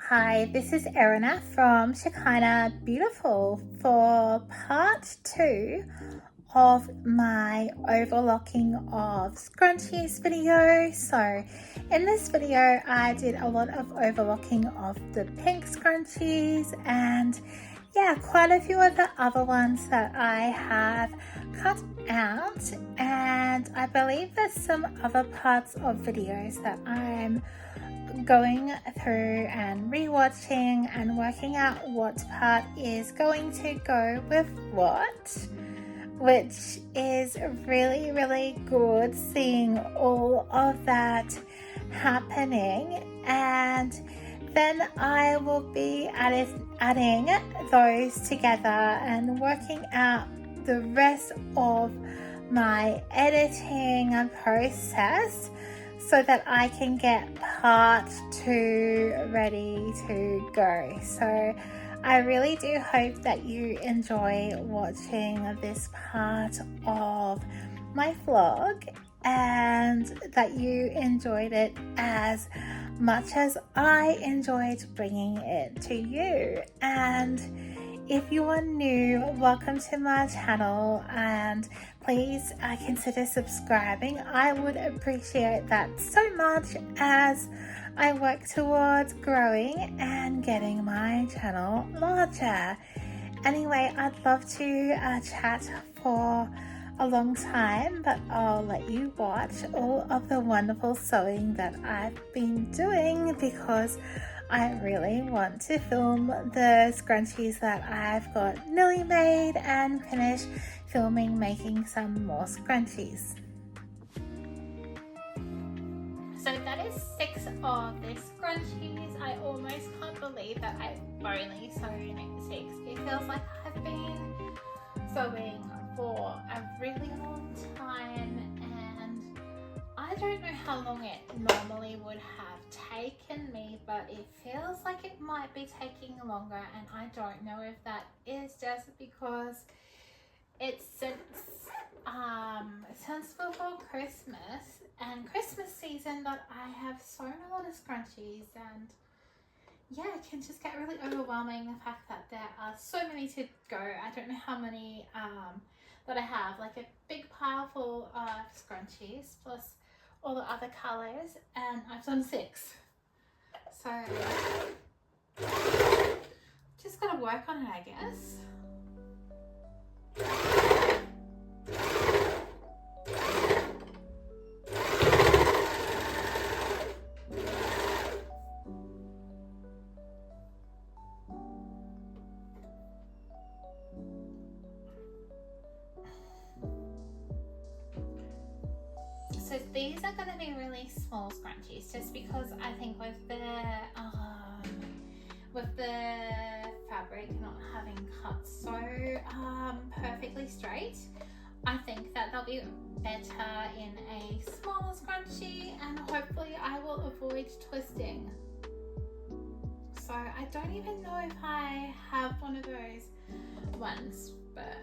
Hi, this is Erina from Shekhinah Beautiful for part 2 of my overlocking of scrunchies video. So in this video I did a lot of overlocking of the pink scrunchies and quite a few of the other ones that I have cut out, and I believe there's some other parts of videos that I'm going through and rewatching and working out what part is going to go with what, which is really good seeing all of that happening. And then I will be adding those together and working out the rest of my editing process so that I can get part 2 ready to go. So I really do hope that you enjoy watching this part of my vlog and that you enjoyed it as much as I enjoyed bringing it to you. And if you are new, welcome to my channel, and please consider subscribing. I would appreciate that so much as I work towards growing and getting my channel larger. Anyway, I'd love to chat for a long time, but I'll let you watch all of the wonderful sewing that I've been doing because I really want to film the scrunchies that I've got nearly made and finish filming making some more scrunchies. So that is 6 of the scrunchies. I almost can't believe that I've only sewn 6. It feels like I've been sewing for a really long time, and I don't know how long it normally would have taken me, but it feels like it might be taking longer, and I don't know if that is just because it's since before Christmas and Christmas season that I have sewn a lot of scrunchies, and it can just get really overwhelming, the fact that there are so many to go. I don't know how many that I have, like a big pile full of scrunchies plus all the other colors, and I've done 6. So just gotta work on it, I guess. So these are going to be really small scrunchies, just because I think with the fabric not having cut so perfectly straight, I think that they'll be better in a smaller scrunchie, and hopefully I will avoid twisting. So I don't even know if I have one of those ones, but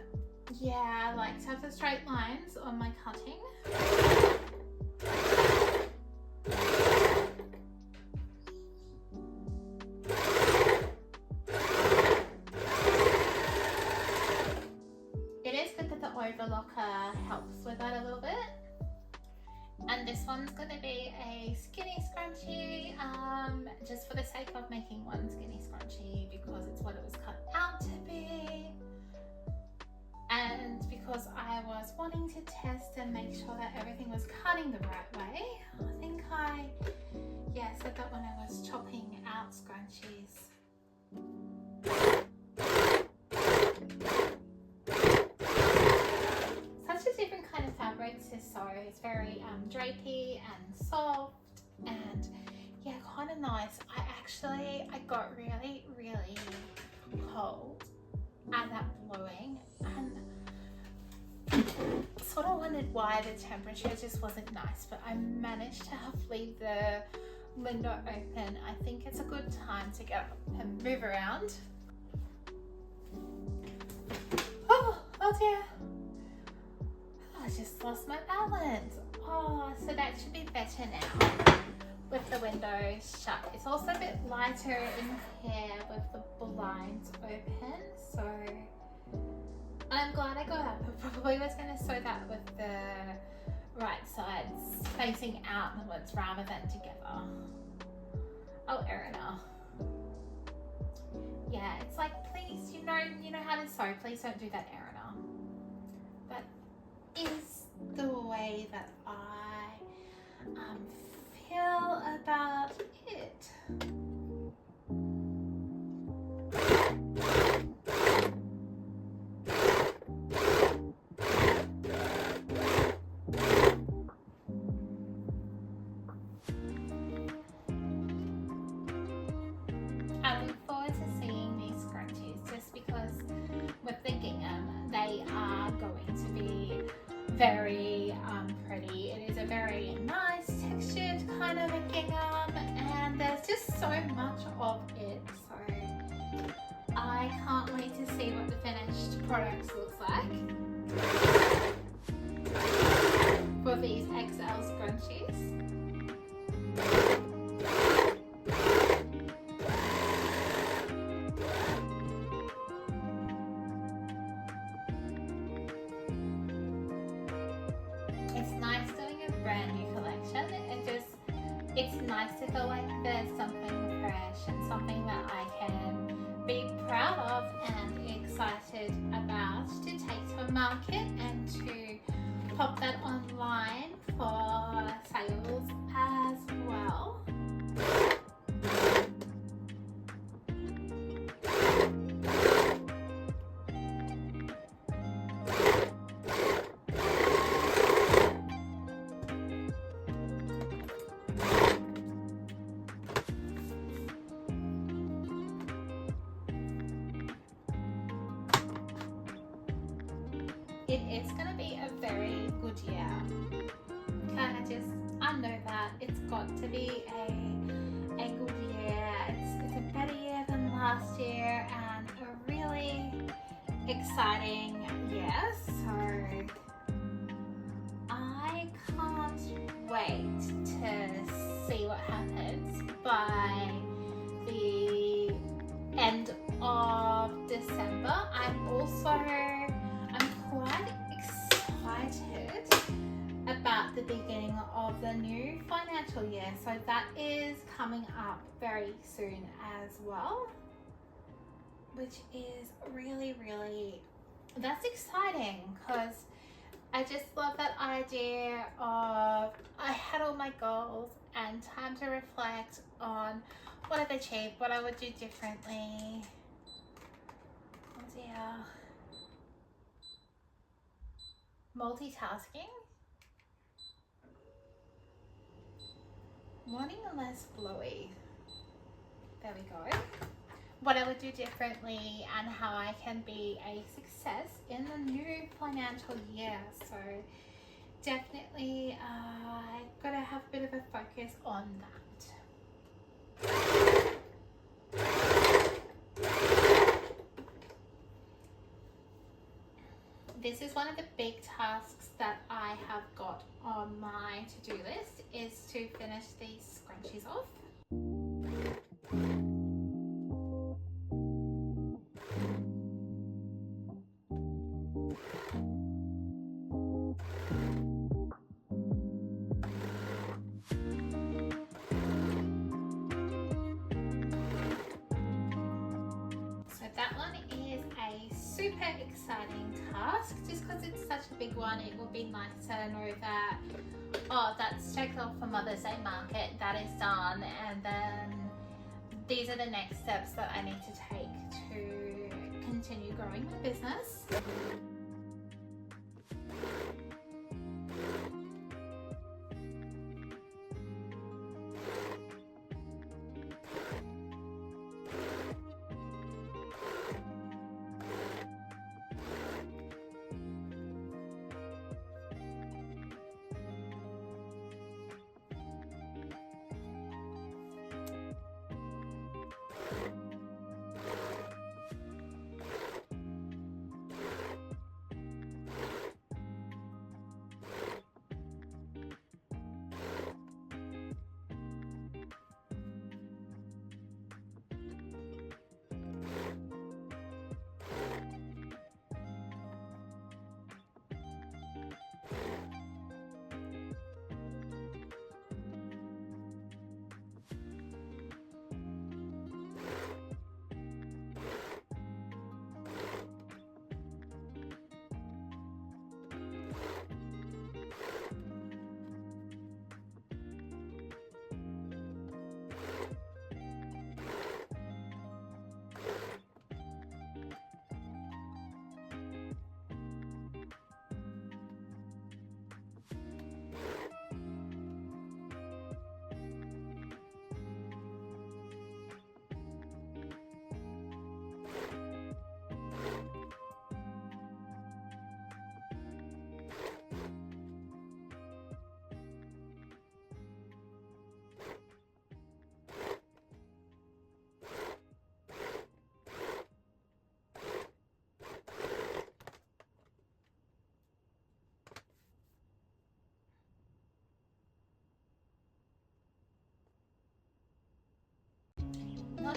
yeah, I like to have the straight lines on my cutting. It is good that the overlocker helps with that a little bit. And this one's going to be a skinny scrunchie, just for the sake of making one skinny scrunchie, because it's what it was cut out to be. And because I was wanting to test and make sure that everything was cutting the right way. I think I said that when I was chopping out scrunchies. Such a different kind of fabric to sew. It's very drapey and soft, and kind of nice. I got really cold at that blowing, and sort of wondered why the temperature just wasn't nice, but I managed to leave the window open. I think it's a good time to get up and move around. Oh dear, I just lost my balance. So that should be better now. with the windows shut. It's also a bit lighter in here with the blinds open, so I'm glad I got up. I probably was going to sew that with the right sides facing outwards rather than together. Oh, Erina. Yeah, it's like, please, you know how to sew. Please don't do that, Erina. That is the way that I feel about it. I look forward to seeing these scrunchies just because with the gingham, they are going to be very pretty. It is a very nice textured kind of a gingham, and there's just so much of it, so I can't wait to see what the finished products looks like for these XL scrunchies. It's nice doing a brand new collection. It's nice to feel like there's something fresh and something that I can be proud of and excited about to take to market and to pop that online for sales as well. It is going to be a very good year. I know that it's got to be a good year. It's a better year than last year and a really exciting year. So I can't wait to see what happens by the end of December. I'm quite excited about the beginning of the new financial year. So that is coming up very soon as well, which is really, really, that's exciting because I just love that idea of I had all my goals and time to reflect on what I've achieved, what I would do differently. Oh dear. Multitasking. Wanting less blowy. There we go. What I would do differently and how I can be a success in the new financial year. So definitely gotta have a bit of a focus on that. This is one of the big tasks that I have got on my to-do list, is to finish these scrunchies off. So that one is a super exciting task, just because it's such a big one. It will be nice to know that, oh, that's checked off for Mother's Day market, that is done, and then these are the next steps that I need to take to continue growing my business.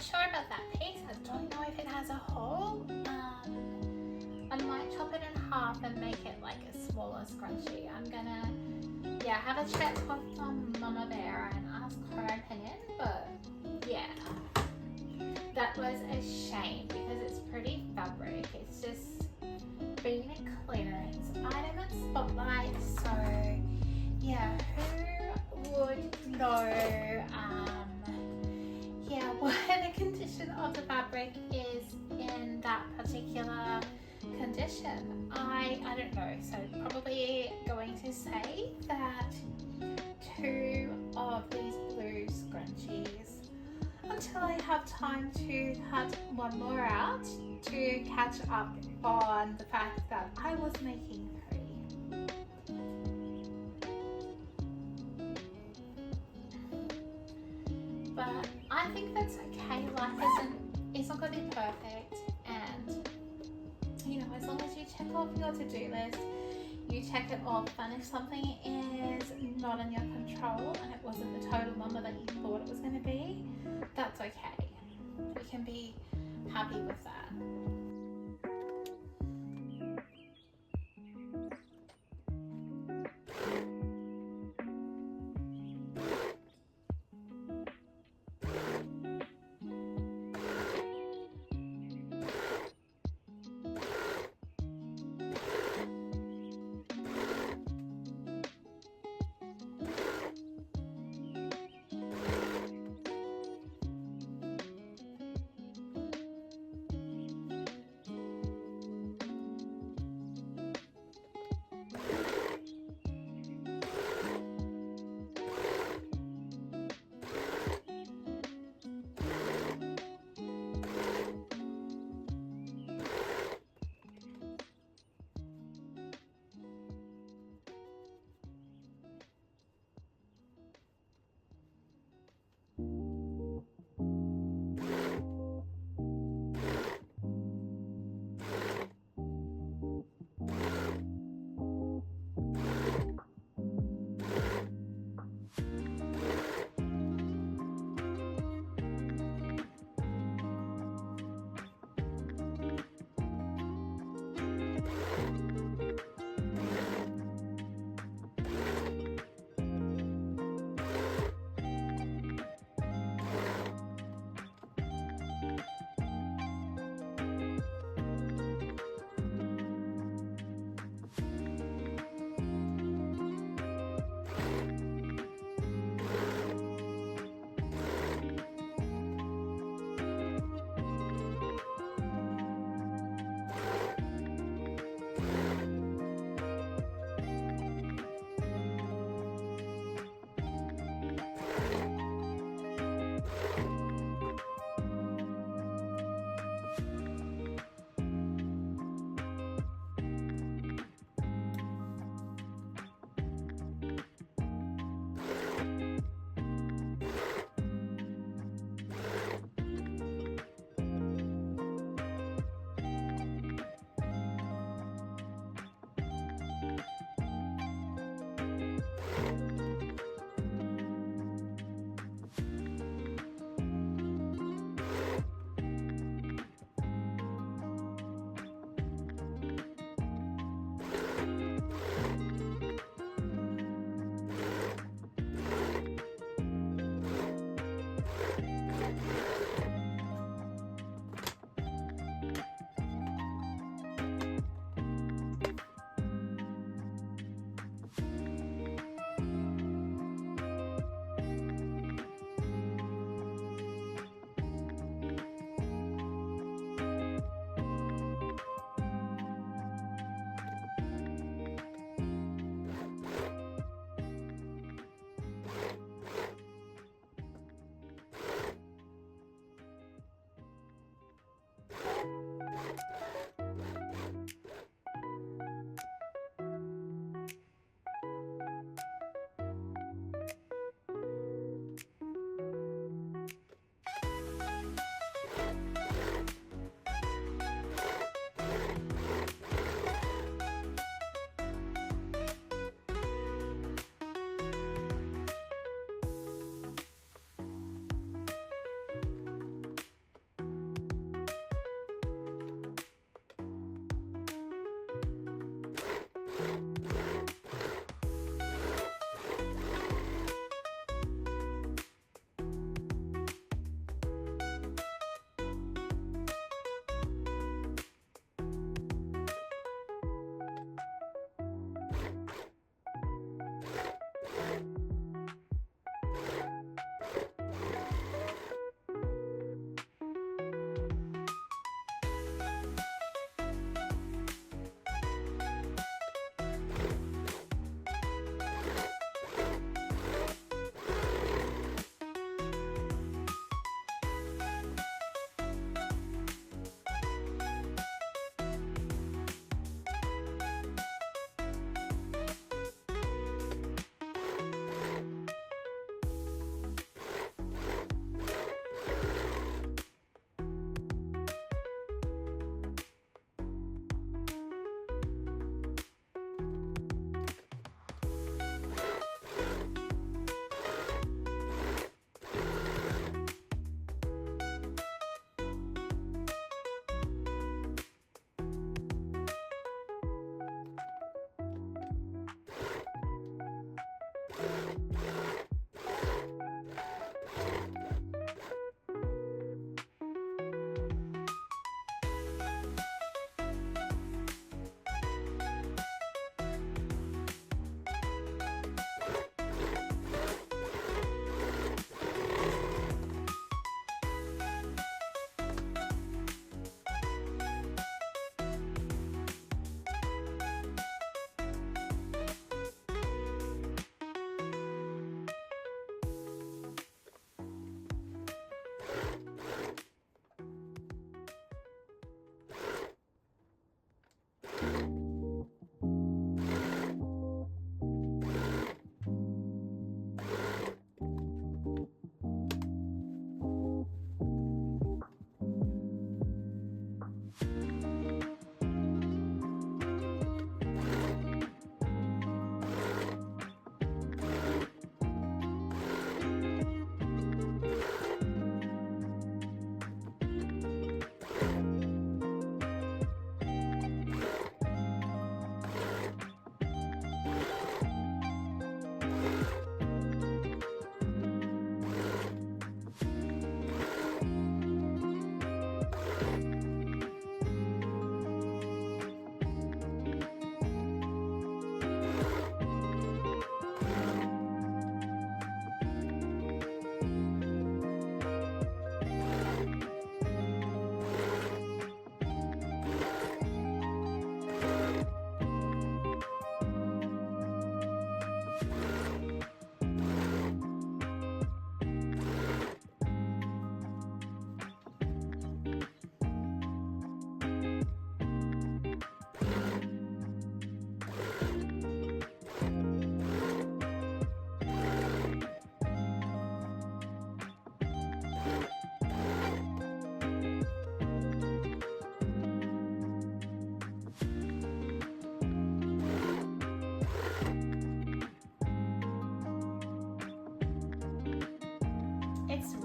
sure about that piece. I don't know if it has a hole. I might chop it in half and make it like a smaller scrunchie. I'm gonna, have a chat with Mama Bear and ask her opinion, but yeah. That was a shame because it's pretty fabric. It's just been a clearance item at Spotlight, so yeah, who would know what the condition of the fabric is in that particular condition? I don't know, so probably going to say that 2 of these blue scrunchies until I have time to cut one more out to catch up on the fact that I was making 3. But I think that's okay. Life isn't going to be perfect, and as long as you check off your to-do list, you check it off, and if something is not in your control and it wasn't the total number that you thought it was going to be, that's okay. We can be happy with that.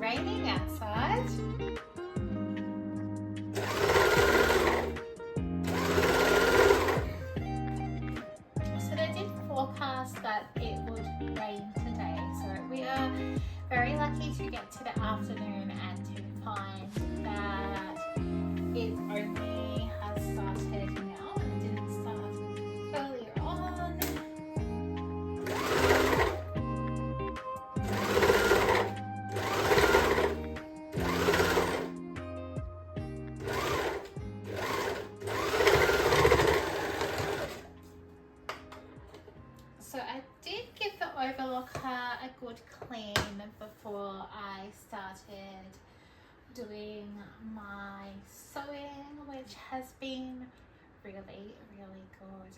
raining outside. So they did forecast that it would rain today. So we are very lucky to get to the afternoon and to find that it only has started now and it didn't start earlier on. So I did give the overlocker a good clean before I started doing my sewing, which has been really, really good.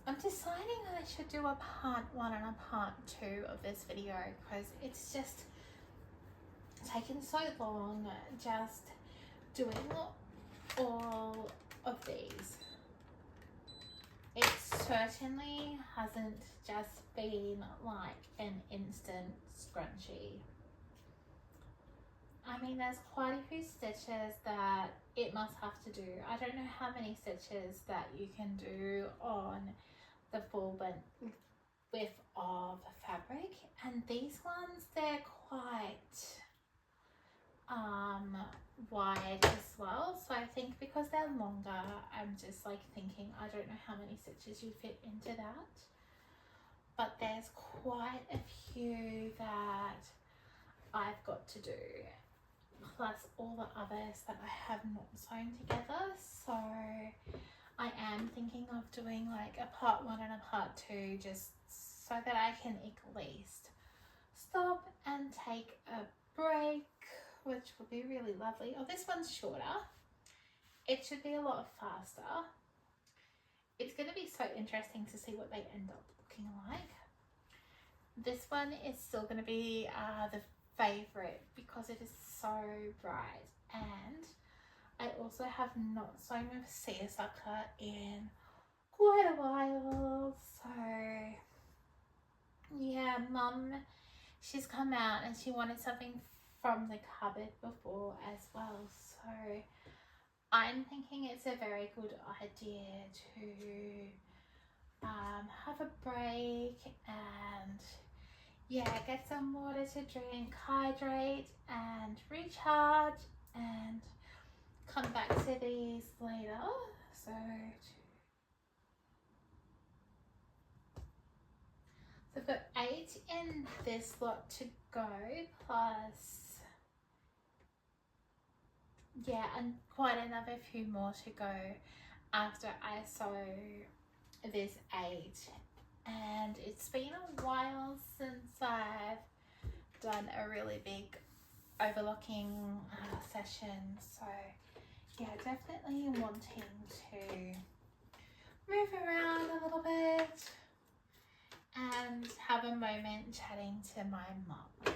I'm deciding that I should do a part 1 and a part 2 of this video because it's just taken so long just doing all of these. It certainly hasn't just been like an instant scrunchie. I mean, there's quite a few stitches that it must have to do. I don't know how many stitches that you can do on the full width of fabric, and these ones, they're quite wide as well. So I think because they're longer, I'm just like thinking, I don't know how many stitches you fit into that, but there's quite a few that I've got to do, plus all the others that I have not sewn together. So I am thinking of doing like a part 1 and a part 2 just so that I can at least stop and take a break, which would be really lovely. Oh, this one's shorter. It should be a lot faster. It's going to be so interesting to see what they end up looking like. This one is still going to be the favorite because it is so bright, and I also have not sewn with seersucker in quite a while. So yeah, Mum, she's come out and she wanted something from the cupboard before as well, so I'm thinking it's a very good idea to have a break and yeah, get some water to drink, hydrate and recharge, and come back to these later. So I've got 8 in this lot to go, plus yeah, and quite another few more to go after I sew this 8. And it's been a while since I've done a really big overlocking session, so yeah, definitely wanting to move around a little bit and have a moment chatting to my mum.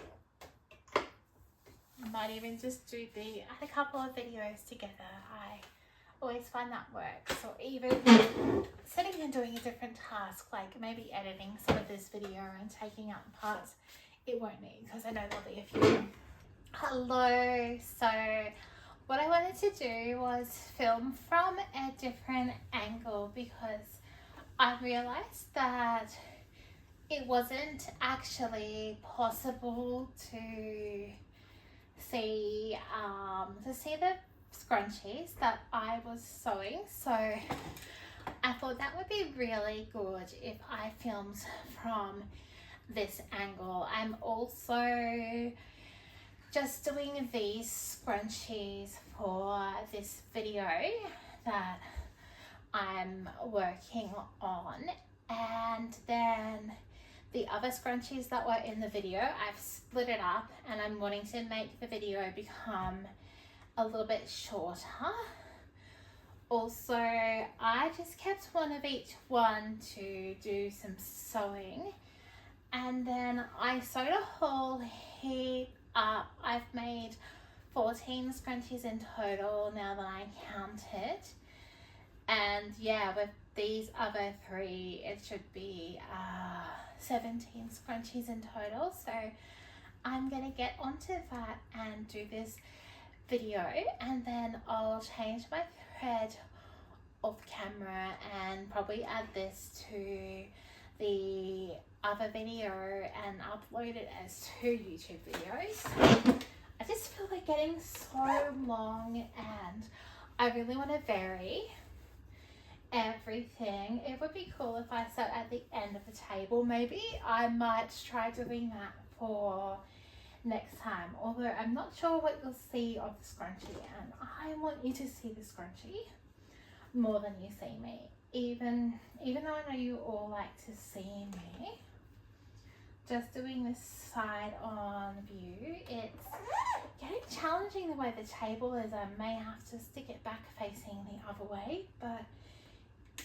I might even just do add a couple of videos together. I always find that works, or even sitting and doing a different task, like maybe editing some of this video and taking out the parts it won't need, because I know there'll be a few. Hello. So what I wanted to do was film from a different angle because I realized that it wasn't actually possible to see the scrunchies that I was sewing, so I thought that would be really good if I filmed from this angle. I'm also just doing these scrunchies for this video that I'm working on, and then the other scrunchies that were in the video, I've split it up and I'm wanting to make the video become a little bit shorter. Also, I just kept one of each one to do some sewing, and then I sewed a whole heap up. I've made 14 scrunchies in total now that I counted, and yeah, we've these other three, it should be 17 scrunchies in total. So I'm going to get onto that and do this video, and then I'll change my thread of camera and probably add this to the other video and upload it as 2 YouTube videos. I just feel they're getting so long and I really want to vary everything. It would be cool if I sat at the end of the table. Maybe I might try doing that for next time, although I'm not sure what you'll see of the scrunchie, and I want you to see the scrunchie more than you see me, even though I know you all like to see me. Just doing this side on view, it's getting challenging the way the table is. I may have to stick it back facing the other way, but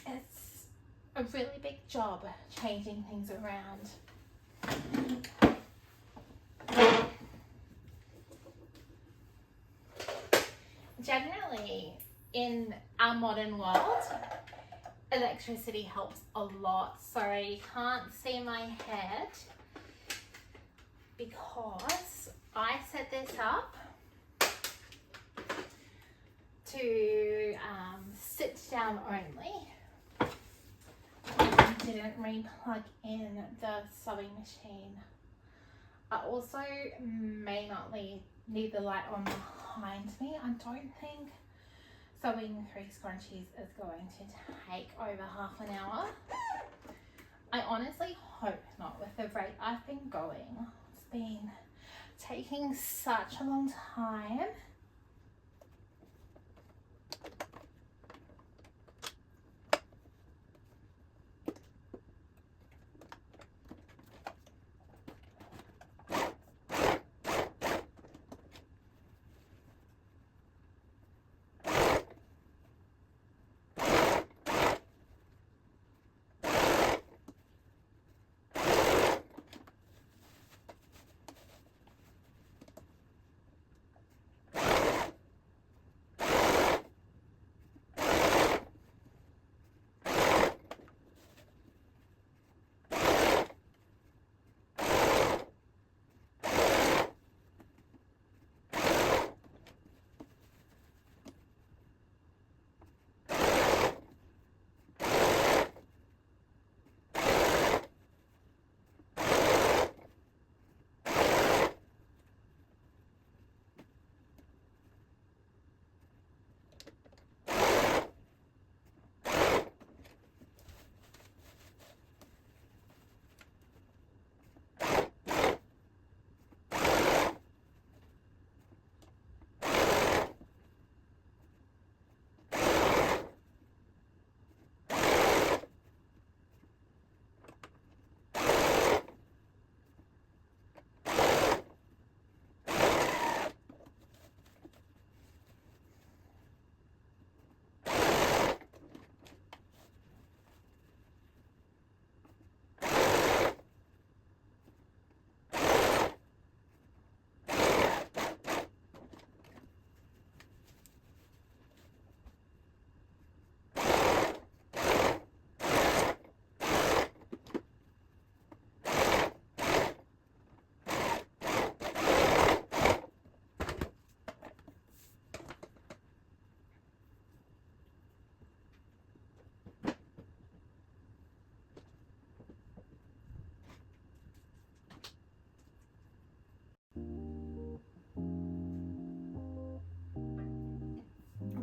it's a really big job changing things around. Generally, in our modern world, electricity helps a lot. Sorry, you can't see my head because I set this up to sit down only. I didn't re-plug in the sewing machine. I also may not need the light on behind me. I don't think sewing 3 scrunchies is going to take over half an hour. I honestly hope not, with the rate I've been going. It's been taking such a long time.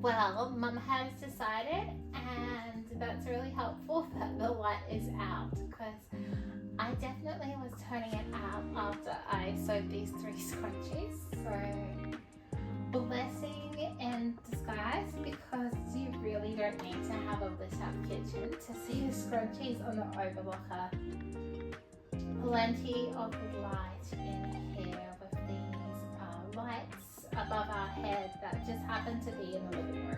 Well, Mum has decided, and that's really helpful that the light is out, because I definitely was turning it out after I sewed these 3 scrunchies. So blessing in disguise, because you really don't need to have a lit up kitchen to see the scrunchies on the overlocker. Plenty of light in here with these lights above our head that just happen to be in the living room.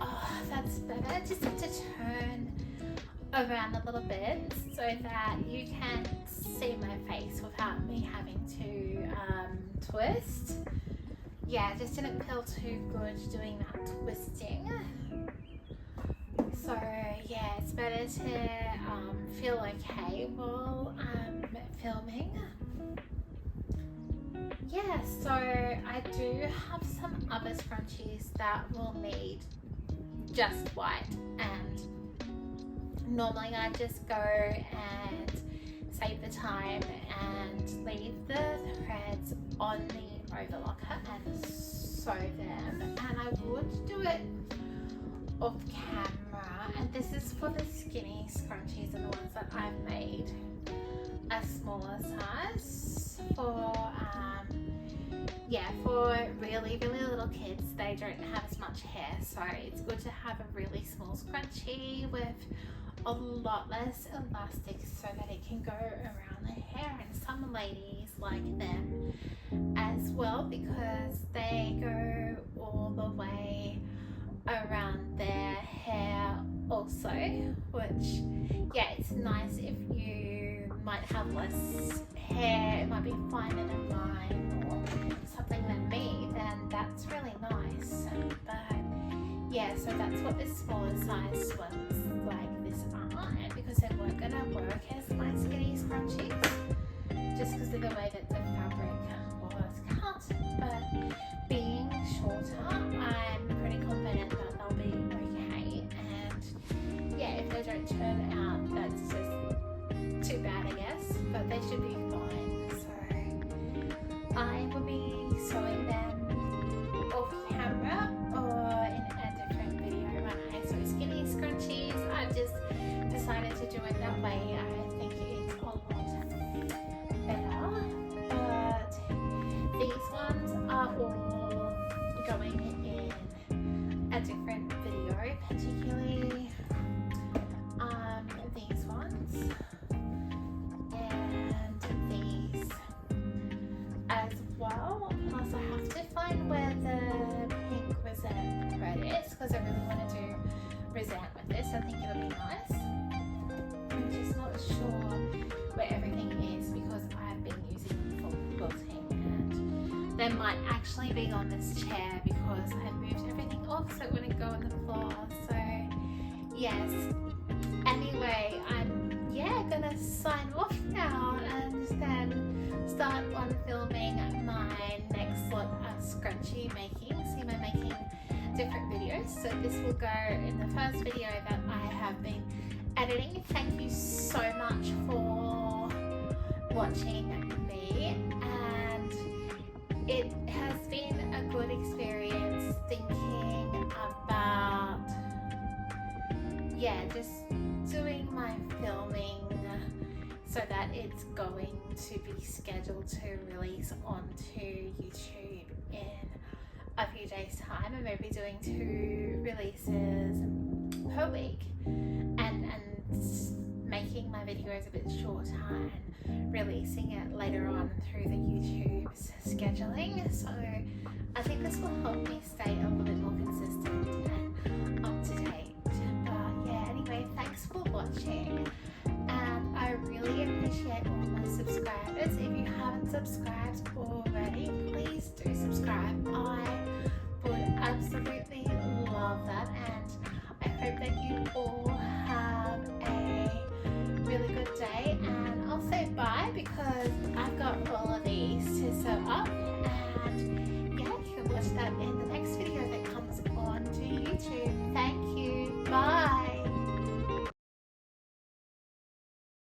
Oh, that's better. Just have to turn around a little bit so that you can see my face without me having to twist. Yeah, it just didn't feel too good doing that twisting. So yeah, it's better to feel okay while I'm filming. Yeah, so I do have some other scrunchies that will need just white, and normally I just go and save the time and leave the threads on the overlocker and sew them, and I would do it off camera. And this is for the skinny scrunchies and the ones that I've made a smaller size for for really little kids. They don't have as much hair, so it's good to have a really small scrunchie with a lot less elastic so that it can go around the hair. And some ladies like them as well because they go all the way around their hair also, which yeah, it's nice if you might have less hair, it might be finer than mine or something than me, then that's really nice. But yeah, so that's what the smaller size ones like this are, and because they weren't gonna work as my skinny scrunchies just because of the way that the fabric was cut, but being shorter, I'm pretty confident that they'll be okay. And yeah, if they don't turn out, that's just too bad, I guess, but they should be fine. So I will be sewing them off camera or in a different video when I sew skinny scrunchies. I've just decided to do it that way. I think it's a lot better, but these ones are all going in a different video, particularly these ones and these as well. Plus I have to find where the pink rosette thread is because I really want to do rosette with this. I think it'll be nice. I'm just not sure where everything is because I've been using them for quilting, and they might actually be on this chair because I moved everything off so it wouldn't go on the floor. So yes, anyway, I'm gonna sign off now and then start on filming my next lot of scrunchie making. See, I'm making different videos, so this will go in the first video that I have been editing. Thank you so much for watching me, and it has been a good experience thinking about just doing my filming so that it's going to be scheduled to release onto YouTube in a few days time, and maybe doing 2 releases per week and making my videos a bit shorter and releasing it later on through the YouTube's scheduling. So I think this will help me stay a little bit more consistent and up to date. But yeah, anyway, thanks for watching, and I really appreciate all my subscribers. If you haven't subscribed already, please do subscribe. I would absolutely love that, and I hope that you all have a really good day. And I'll say bye because